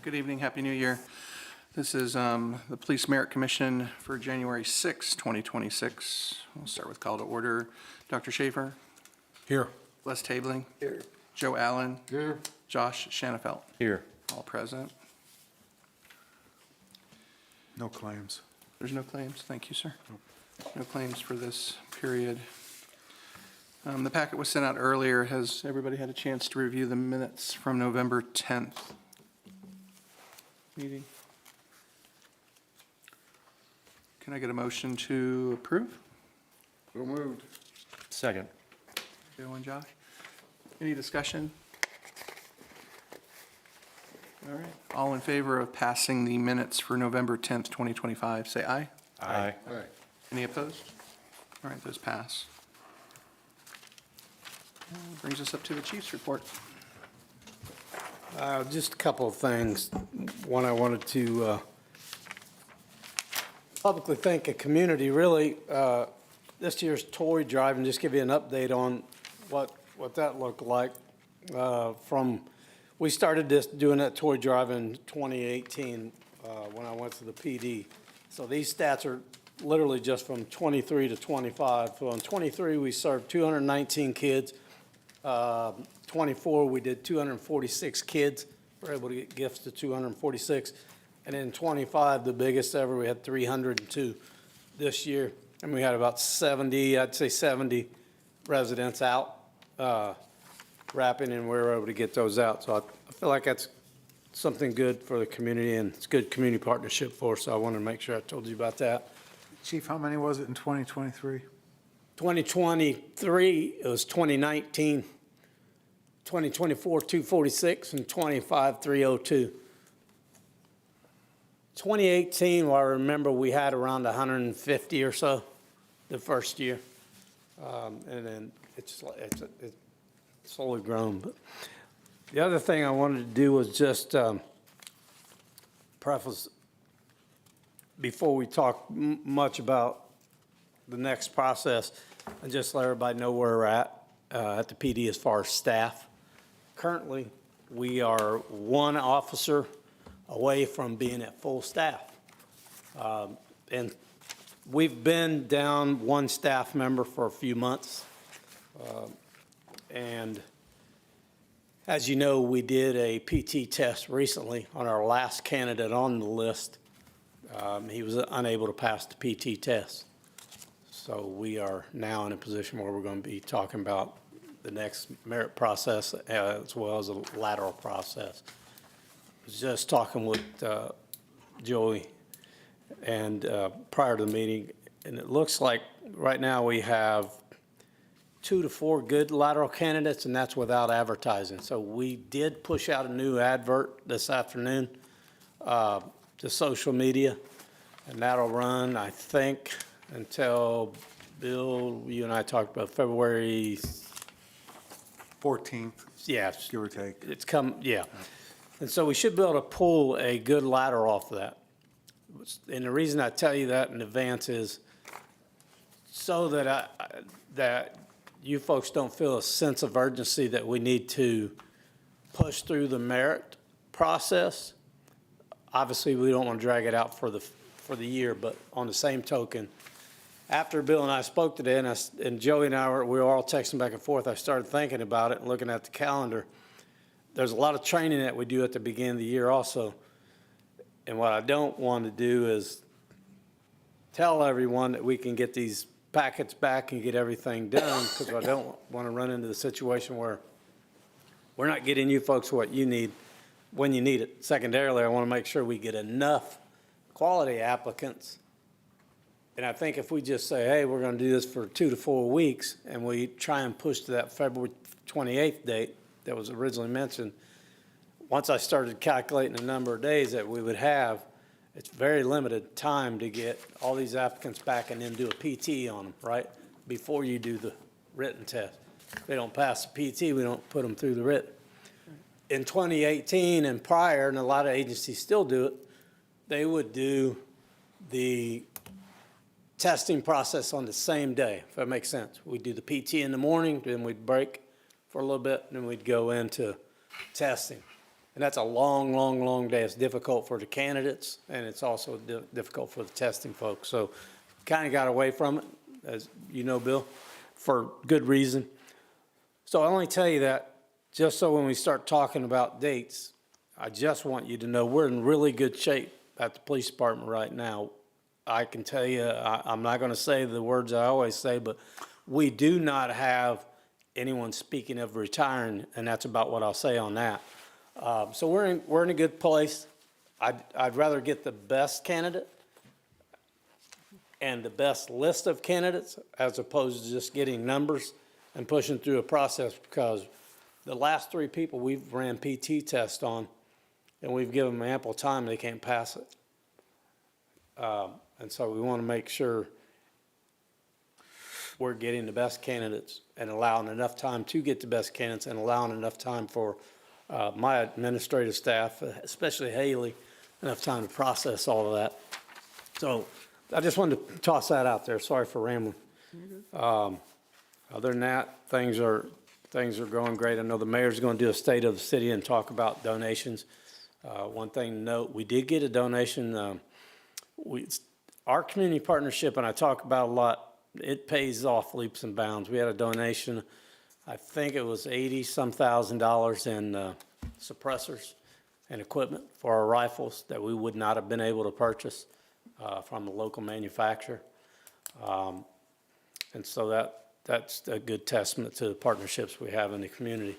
Good evening, Happy New Year. This is the Police Merit Commission for January 6, 2026. We'll start with call to order. Dr. Schaefer? Here. Les Tabling? Here. Joe Allen? Here. Josh Shanafelt? Here. All present. No claims. There's no claims? Thank you, sir. No claims for this period. The packet was sent out earlier. Has everybody had a chance to review the minutes from November 10th meeting? Can I get a motion to approve? So moved. Second. Joe and Josh? Any discussion? All right. All in favor of passing the minutes for November 10th, 2025, say aye. Aye. Aye. Any opposed? All right, those pass. Brings us up to the chief's report. Just a couple of things. One, I wanted to publicly thank a community, really, this year's toy drive, and just give you an update on what that looked like. We started doing that toy drive in 2018 when I went to the PD. So these stats are literally just from 23 to 25. So in 23, we served 219 kids. 24, we did 246 kids. We were able to get gifts to 246. And in 25, the biggest ever, we had 302 this year. And we had about 70, I'd say 70 residents out wrapping, and we were able to get those out. So I feel like that's something good for the community, and it's good community partnership for us. So I wanted to make sure I told you about that. Chief, how many was it in 2023? 2023, it was 2019, 2024, 246, and 25, 302. 2018, well, I remember we had around 150 or so the first year. And then it's slowly grown. But the other thing I wanted to do was just preface, before we talk much about the next process, and just let everybody know where we're at the PD as far as staff. Currently, we are one officer away from being at full staff. And we've been down one staff member for a few months. And as you know, we did a PT test recently on our last candidate on the list. He was unable to pass the PT test. So we are now in a position where we're going to be talking about the next merit process as well as a lateral process. I was just talking with Joey and prior to the meeting, and it looks like right now we have 2 to 4 good lateral candidates, and that's without advertising. So we did push out a new advert this afternoon to social media, and that'll run, I think, until, Bill, you and I talked about February 14th, yeah, give or take. it's come, yeah. And so we should be able to pull a good lateral off of that. And the reason I tell you that in advance is so that that you folks don't feel a sense of urgency that we need to push through the merit process. Obviously, we don't want to drag it out for the year, but on the same token, after Bill and I spoke today, and Joey and I we were all texting back and forth, I started thinking about it and looking at the calendar. There's a lot of training that we do at the beginning of the year also. And what I don't want to do is tell everyone that we can get these packets back and get everything done, because I don't want to run into the situation where we're not getting you folks what you need when you need it. Secondarily, I want to make sure we get enough quality applicants. And I think if we just say, hey, we're going to do this for 2 to 4 weeks, and we try and push to that February 28th date that was originally mentioned, once I started calculating the number of days that we would have, it's very limited time to get all these applicants back and then do a PT on them, right? Before you do the written test. If they don't pass the PT, we don't put them through the written. In 2018 and prior, and a lot of agencies still do it, they would do the testing process on the same day, if that makes sense. We'd do the PT in the morning, then we'd break for a little bit, and then we'd go into testing. And that's a long, long, long day. It's difficult for the candidates, and it's also difficult for the testing folks. So kind of got away from it, as you know, Bill, for good reason. So I only tell you that just so when we start talking about dates, I just want you to know we're in really good shape at the police department right now. I can tell you, I'm not going to say the words I always say, but we do not have anyone speaking of retiring, and that's about what I'll say on that. So we're in a good place. I'd rather get the best candidate and the best list of candidates as opposed to just getting numbers and pushing through a process, because the last 3 people we've ran PT tests on, and we've given them ample time, they can't pass it. And so we want to make sure we're getting the best candidates and allowing enough time to get the best candidates and allowing enough time for my administrative staff, especially Haley, enough time to process all of that. So I just wanted to toss that out there. Sorry for rambling. Other than that, things are going great. I know the mayor's going to do a state of the city and talk about donations. One thing to note, we did get a donation. Our community partnership, and I talk about a lot, it pays off leaps and bounds. We had a donation, I think it was $80-some thousand in suppressors and equipment for our rifles that we would not have been able to purchase from a local manufacturer. And so that's a good testament to the partnerships we have in the community.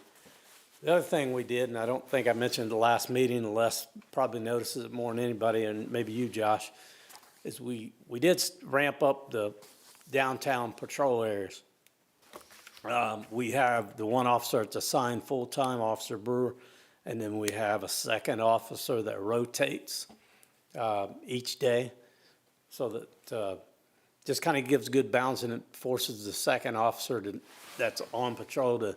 The other thing we did, and I don't think I mentioned the last meeting, Les probably notices it more than anybody, and maybe you, Josh, is we did ramp up the downtown patrol areas. We have the one officer that's assigned full-time, Officer Brewer, and then we have a second officer that rotates each day, so that just kind of gives good balance, and it forces the second officer that's on patrol to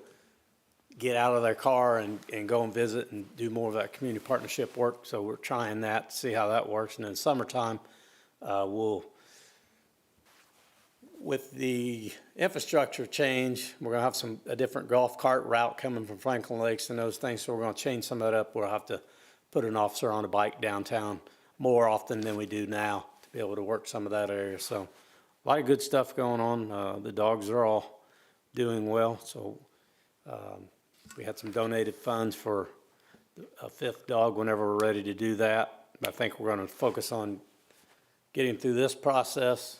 get out of their car and go and visit and do more of that community partnership work. So we're trying that, see how that works. And then summertime, with the infrastructure change, we're gonna have a different golf cart route coming from Franklin Lakes and those things. So we're gonna change some of that up. We'll have to put an officer on a bike downtown more often than we do now to be able to work some of that area. So a lot of good stuff going on. The dogs are all doing well. So we had some donated funds for a 5th dog whenever we're ready to do that. I think we're going to focus on getting through this process.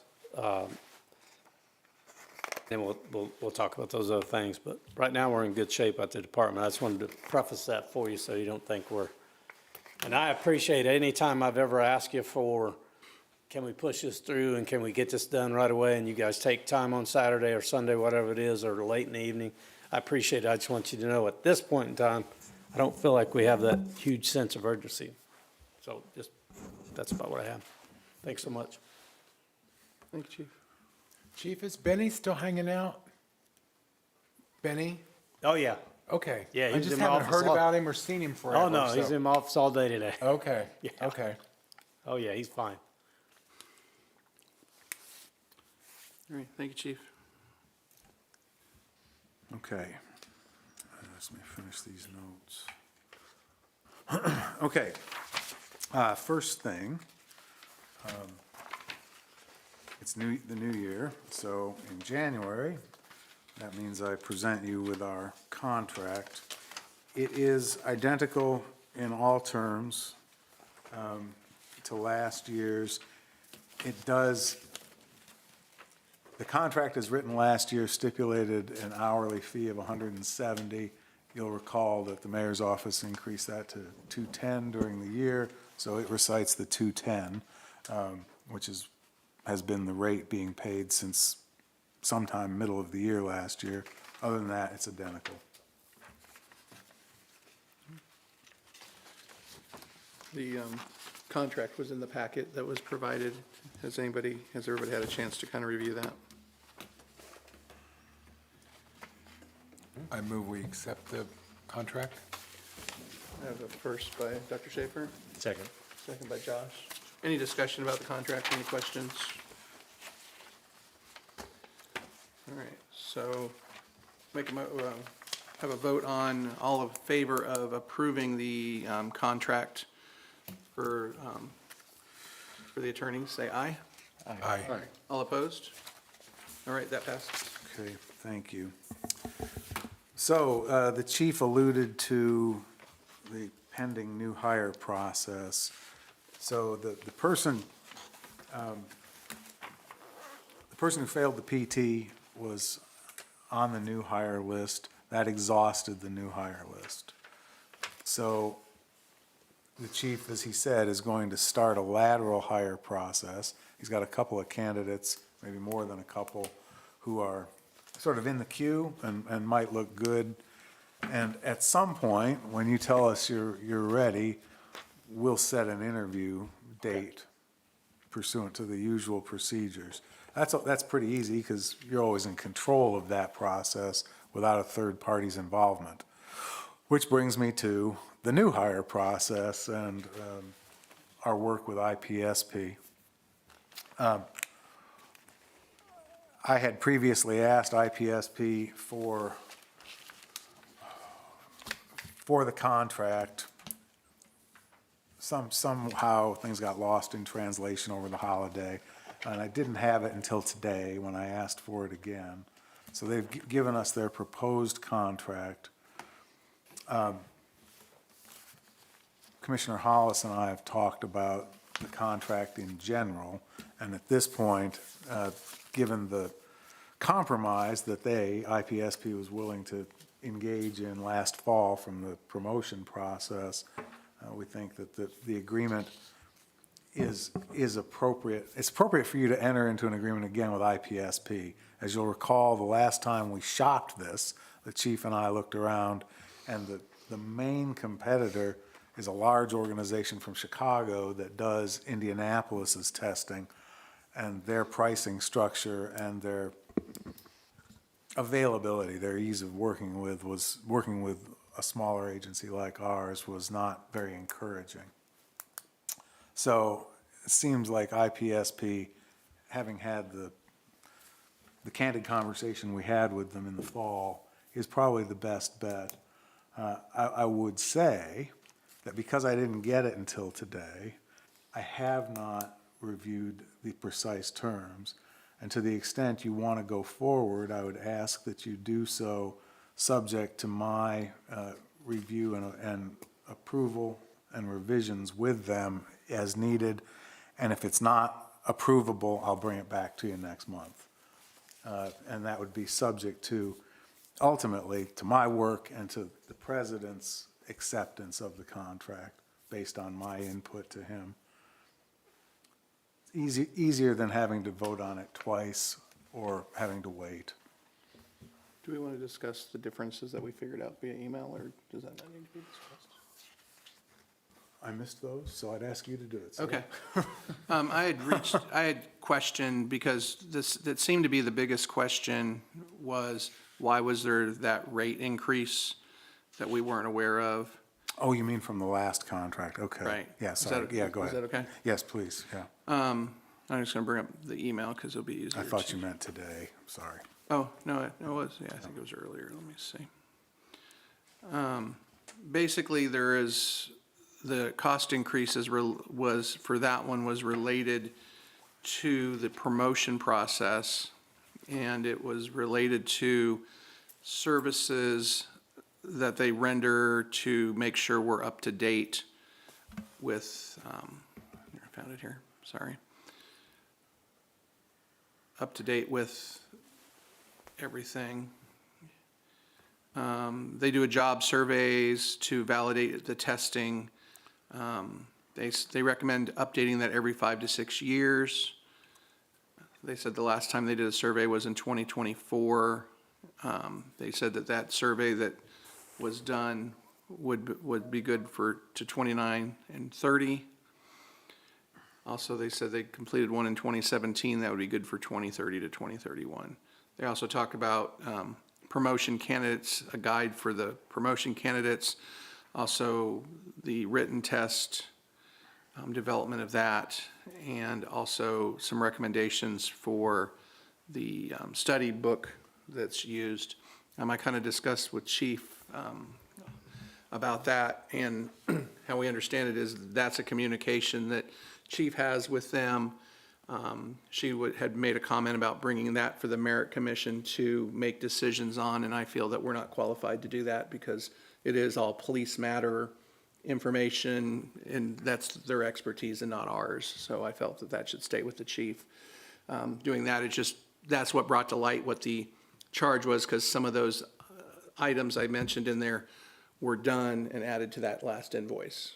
Then we'll talk about those other things. But right now we're in good shape at the department. I just wanted to preface that for you so you don't think we're. And I appreciate any time I've ever asked you for, can we push this through and can we get this done right away? And you guys take time on Saturday or Sunday, whatever it is, or late in the evening. I appreciate it. I just want you to know at this point in time, I don't feel like we have that huge sense of urgency. So just, that's about what I have. Thanks so much. Thank you, Chief. Chief, is Benny still hanging out? Benny? Oh, yeah. Okay. Yeah, I he's just in my haven't office heard all- about him or seen him forever. Oh, no, he's so- in my office all day today. Okay, Yeah. okay. Oh, yeah, he's fine. All right, thank you, Chief. Okay. Let me finish these notes. Okay. First thing, it's the new year, so in January, that means I present you with our contract. It is identical in all terms to last year's. The contract as written last year stipulated an hourly fee of $170. You'll recall that the mayor's office increased that to $210 during the year, so it recites the $210, which has been the rate being paid since sometime middle of the year last year. Other than that, it's identical. The contract was in the packet that was provided. Has everybody had a chance to kind of review that? I move we accept the contract. I have a first by Dr. Schaefer, Second. second by Josh. Any discussion about the contract, any questions? All right, so have a vote on all in favor of approving the contract for the attorneys, say aye. Aye. All opposed? All right, that passes. Okay, thank you. So, the chief alluded to the pending new hire process. So the person who failed the PT was on the new hire list. That exhausted the new hire list. So the chief, as he said, is going to start a lateral hire process. He's got a couple of candidates, maybe more than a couple, who are sort of in the queue and might look good. And at some point, when you tell us you're ready, we'll set an interview date pursuant to the usual procedures. That's pretty easy because you're always in control of that process without a third party's involvement. Which brings me to the new hire process and our work with IPSP. I had previously asked IPSP for the contract. Somehow things got lost in translation over the holiday, and I didn't have it until today when I asked for it again. So they've given us their proposed contract. Commissioner Hollis and I have talked about the contract in general, and at this point, given the compromise that IPSP was willing to engage in last fall from the promotion process, we think that the agreement is appropriate. It's appropriate for you to enter into an agreement again with IPSP. As you'll recall, the last time we shopped this, the chief and I looked around, and the main competitor is a large organization from Chicago that does Indianapolis's testing, and their pricing structure and their availability, their ease of working with a smaller agency like ours was not very encouraging. So it seems like IPSP, having had the candid conversation we had with them in the fall, is probably the best bet. I would say that because I didn't get it until today, I have not reviewed the precise terms. And to the extent you want to go forward, I would ask that you do so subject to my review and approval and revisions with them as needed. And if it's not approvable, I'll bring it back to you next month. And that would be subject to, ultimately, to my work and to the president's acceptance of the contract based on my input to him. Easier than having to vote on it twice or having to wait. Do we want to discuss the differences that we figured out via email, or does that not need to be discussed? I missed those, so I'd ask you to do it. sir. Okay. I had questioned, because that seemed to be the biggest question, was why was there that rate increase that we weren't aware of? Oh, you mean from the last contract? Okay. Right. Yeah, Is sorry. that- Yeah, go is ahead. that okay? Yes, please, yeah. I'm just going to bring up the email because it'll be easier. I thought to- you meant today, sorry. Oh, no, it was, yeah, I think it was earlier, let me see. Basically, the cost increases for that one was related to the promotion process, and it was related to services that they render to make sure we're up to date with, here, I found it here, sorry. Up to date with everything. They do a job surveys to validate the testing. They recommend updating that every 5 to 6 years. They said the last time they did a survey was in 2024. They said that survey that was done would be good to 29 and 30. Also, they said they completed one in 2017, that would be good for 2030 to 2031. They also talk about promotion candidates, a guide for the promotion candidates, also the written test, development of that, and also some recommendations for the study book that's used. I kind of discussed with Chief about that, and how we understand it is that's a communication that Chief has with them. She had made a comment about bringing that for the Merit Commission to make decisions on, and I feel that we're not qualified to do that because it is all police matter information, and that's their expertise and not ours. So I felt that that should stay with the chief. Doing that, that's what brought to light what the charge was, because some of those items I mentioned in there were done and added to that last invoice.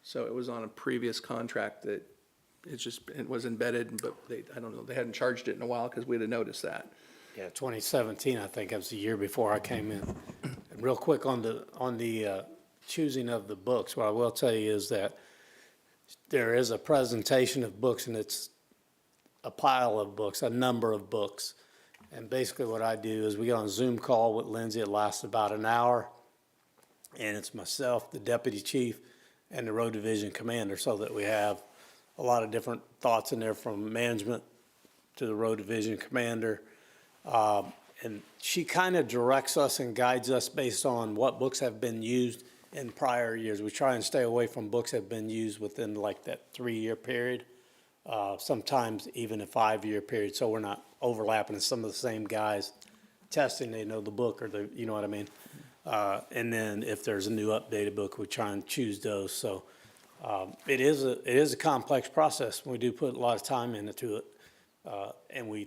So it was on a previous contract that it was embedded, but I don't know, they hadn't charged it in a while because we'd have noticed that. Yeah, 2017, I think that was the year before I came in. And real quick on the choosing of the books, what I will tell you is that there is a presentation of books, and it's a pile of books, a number of books. And basically what I do is we get on a Zoom call with Lindsay. It lasts about an hour. And it's myself, the deputy chief, and the road division commander, so that we have a lot of different thoughts in there from management to the road division commander. And she kind of directs us and guides us based on what books have been used in prior years. We try and stay away from books that have been used within like that 3-year period, sometimes even a 5-year period, so we're not overlapping some of the same guys testing, they know the book, or you know what I mean? And then if there's a new updated book, we try and choose those. So it is a complex process. We do put a lot of time into it. And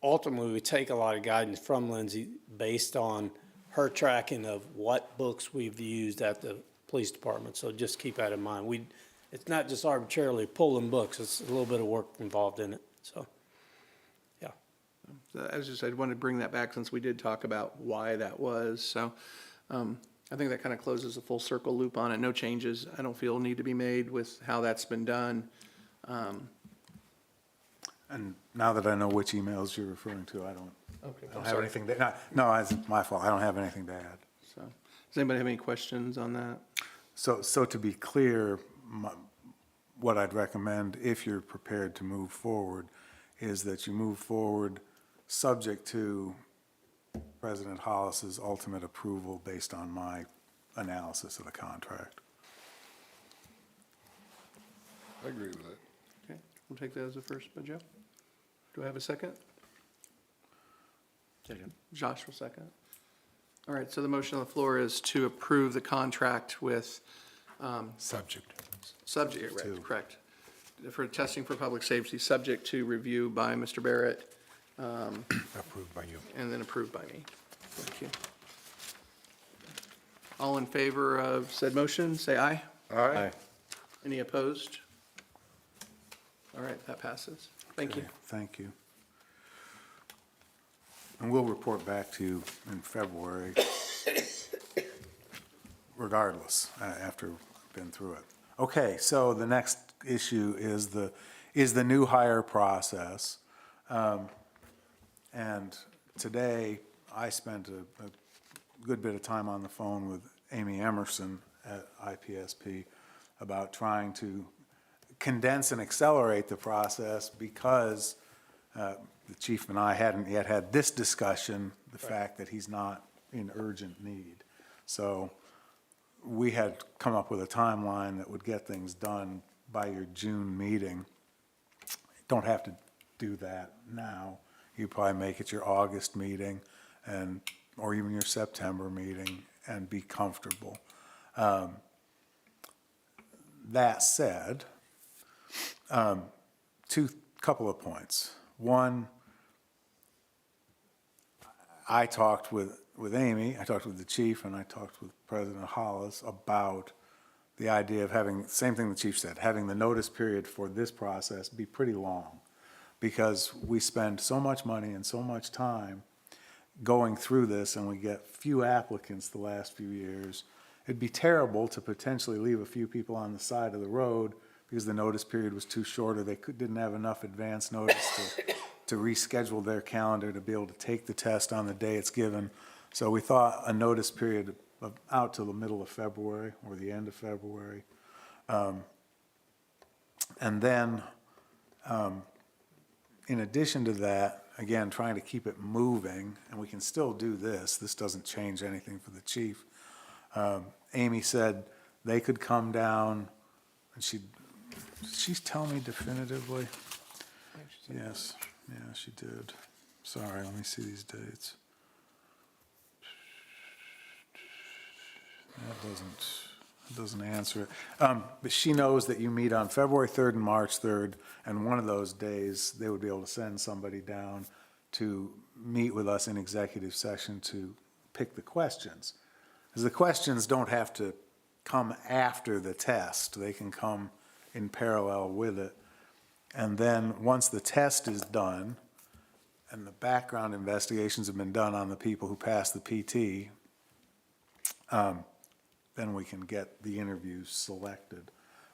ultimately, we take a lot of guidance from Lindsay based on her tracking of what books we've used at the police department. So just keep that in mind. It's not just arbitrarily pulling books. It's a little bit of work involved in it. So, yeah. As I said, I wanted to bring that back since we did talk about why that was. So I think that kind of closes a full circle loop on it. No changes, I don't feel, need to be made with how that's been done. And now that I know which emails you're referring to, I don't Okay, have anything to, no, it's my fault. I don't have anything to add. So, does anybody have any questions on that? So to be clear, what I'd recommend, if you're prepared to move forward, is that you move forward subject to President Hollis's ultimate approval based on my analysis of the contract. I agree with that. Okay, we'll take that as a first, but Joe? Do I have a second? Second. Josh will second. All right, so the motion on the floor is to approve the contract with, Subject. subject, To. right, correct, for testing for public safety, subject to review by Mr. Barrett, Approved by you. and then approved by me. Thank you. All in favor of said motion, say aye. Aye. Any opposed? All right, that passes. Thank you. Okay, thank you. And we'll report back to you in February, regardless, after we've been through it. Okay, so the next issue is the new hire process. And today, I spent a good bit of time on the phone with Amy Emerson at IPSP about trying to condense and accelerate the process because the chief and I hadn't yet had this discussion, the fact that he's not in urgent need. So we had come up with a timeline that would get things done by your June meeting. Don't have to do that now. You probably make it your August meeting or even your September meeting and be comfortable. That said, couple of points. One, I talked with Amy, I talked with the chief, and I talked with President Hollis about the idea of having, same thing the chief said, having the notice period for this process be pretty long, because we spend so much money and so much time going through this, and we get few applicants the last few years. It'd be terrible to potentially leave a few people on the side of the road because the notice period was too short, or they didn't have enough advance notice to reschedule their calendar to be able to take the test on the day it's given. So we thought a notice period of out till the middle of February or the end of February. And then, in addition to that, again, trying to keep it moving, and we can still do this. This doesn't change anything for the chief. Amy said they could come down, and she's telling me definitively? Yes, yeah, she did. Sorry, let me see these dates. That doesn't answer it. But she knows that you meet on February 3rd and March 3rd, and one of those days, they would be able to send somebody down to meet with us in executive session to pick the questions. Because the questions don't have to come after the test. They can come in parallel with it. And then, once the test is done, and the background investigations have been done on the people who passed the PT, then we can get the interviews selected.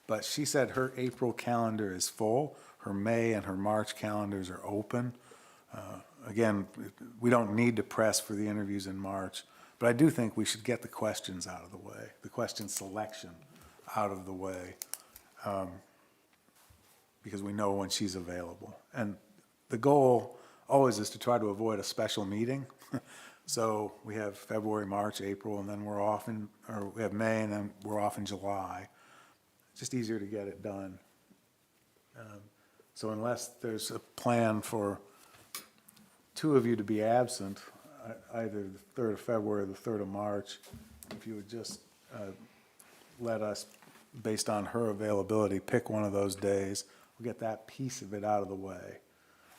But she said her April calendar is full, her May and her March calendars are open. Again, we don't need to press for the interviews in March, but I do think we should get the questions out of the way, the question selection out of the way, because we know when she's available. And the goal always is to try to avoid a special meeting. So we have February, March, April, and then we're off or we have May, and then we're off in July. It's just easier to get it done. So unless there's a plan for two of you to be absent, either the 3rd of February or the 3rd of March, if you would just let us, based on her availability, pick one of those days, we'll get that piece of it out of the way.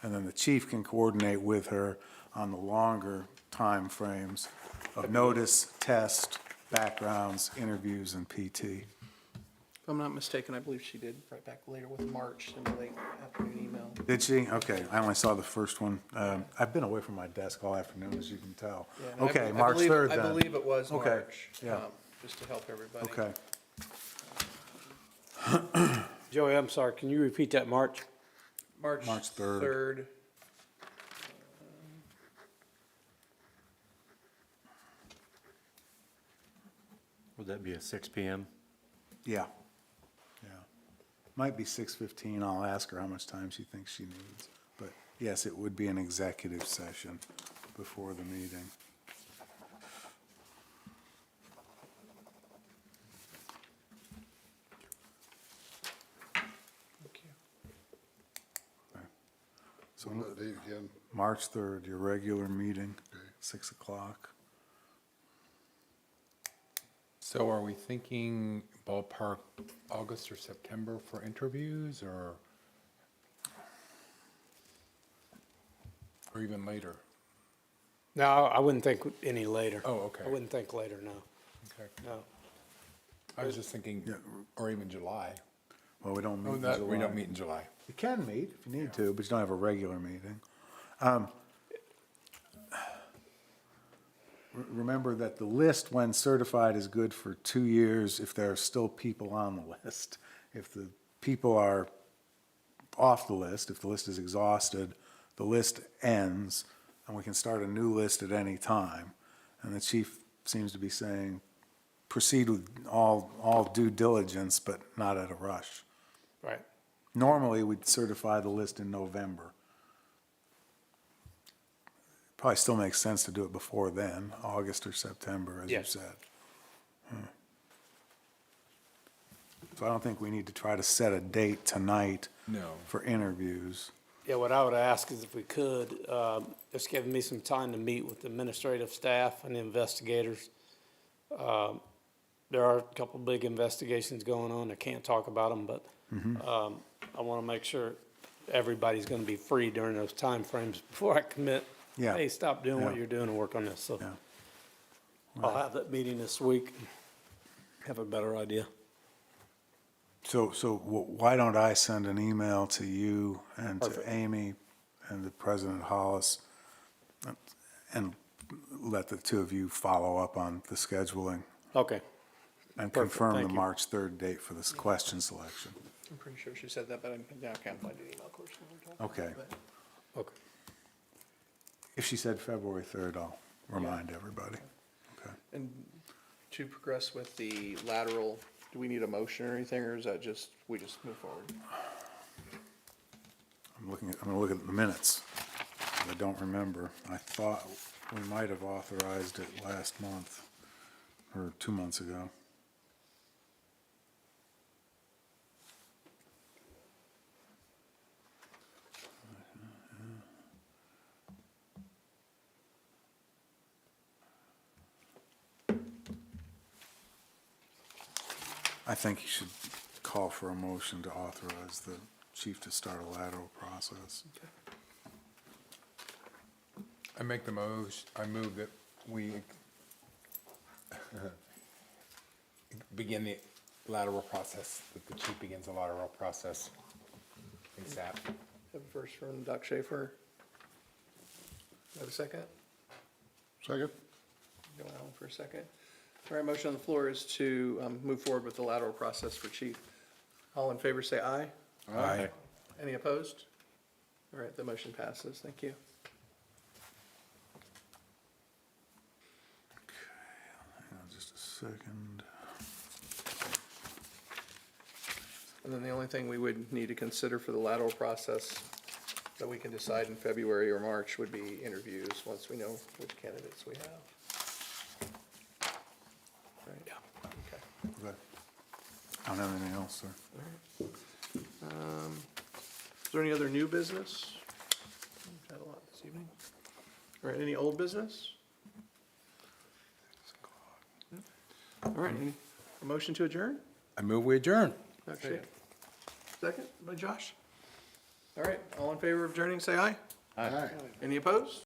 And then the chief can coordinate with her on the longer time frames of notice, test, backgrounds, interviews, and PT. If I'm not mistaken, I believe she did right back later with March in the late afternoon email. Did she? Okay, I only saw the first one. I've been away from my desk all afternoon, as you can tell. Yeah, and Okay, I March believe- 3rd I then. believe it was Okay, March, yeah. just to help everybody. Okay. Joey, I'm sorry, can you repeat that, March? March March 3rd. 3rd. Would that be a 6 PM? Yeah, yeah. Might be 6:15. I'll ask her how much time she thinks she needs. But yes, it would be an executive session before the meeting. Thank you. So What date again? March 3rd, your regular meeting, Okay. 6 o'clock. So are we thinking ballpark August or September for interviews, or even later? No, I wouldn't think any later. Oh, okay. I wouldn't think later, no, Okay. no. I was just thinking, Yeah. or even July. Well, we don't meet Oh, in that, July. we don't meet in July. You can meet if you need to, but you don't have a regular meeting. Remember that the list, when certified, is good for 2 years if there are still people on the list. If the people are off the list, if the list is exhausted, the list ends, and we can start a new list at any time. And the chief seems to be saying, proceed with all due diligence, but not at a rush. Right. Normally, we'd certify the list in November. Probably still makes sense to do it before then, August or September, as you Yes. said. So I don't think we need to try to set a date tonight No. for interviews. Yeah, what I would ask is if we could, just give me some time to meet with the administrative staff and the investigators. There are a couple of big investigations going on. I can't talk about them, but I want to make sure everybody's going to be free during those timeframes before I commit. Yeah. Hey, stop doing what Yeah. you're doing and work on this. So Yeah. I'll have that meeting this week, have a better idea. So why don't I send an email to you and to Perfect. Amy and to President Hollis and let the two of you follow up on the scheduling Okay, and Perfect, confirm the thank you. March 3rd date for this question selection. I'm pretty sure she said that, but I can't find an email, of course. Okay. okay. If she said February 3rd, I'll remind everybody. Okay. And to progress with the lateral, do we need a motion or anything, or is that just, we just move forward? I'm gonna look at the minutes. I don't remember. I thought we might have authorized it last month, or 2 months ago. I think you should call for a motion to authorize the chief to start a lateral process. I make the most, I move that we begin the lateral process, that the chief begins the lateral process ASAP. Have a first from Doc Schaefer. Have a second? Second? Go Alan for a second. All right, motion on the floor is to move forward with the lateral process for chief. All in favor, say aye. Aye. Any opposed? All right, the motion passes. Thank you. Hang on just a second. And then the only thing we would need to consider for the lateral process that we can decide in February or March would be interviews, once we know which candidates we have. Right? Yeah. Okay. Okay. I don't have anything else, sir. Is there any other new business? We've had a lot this evening. All right, any old business? All right, a motion to adjourn? I move we adjourn. Actually, second by Josh. All right, all in favor of adjourning, say aye. Aye. Any opposed?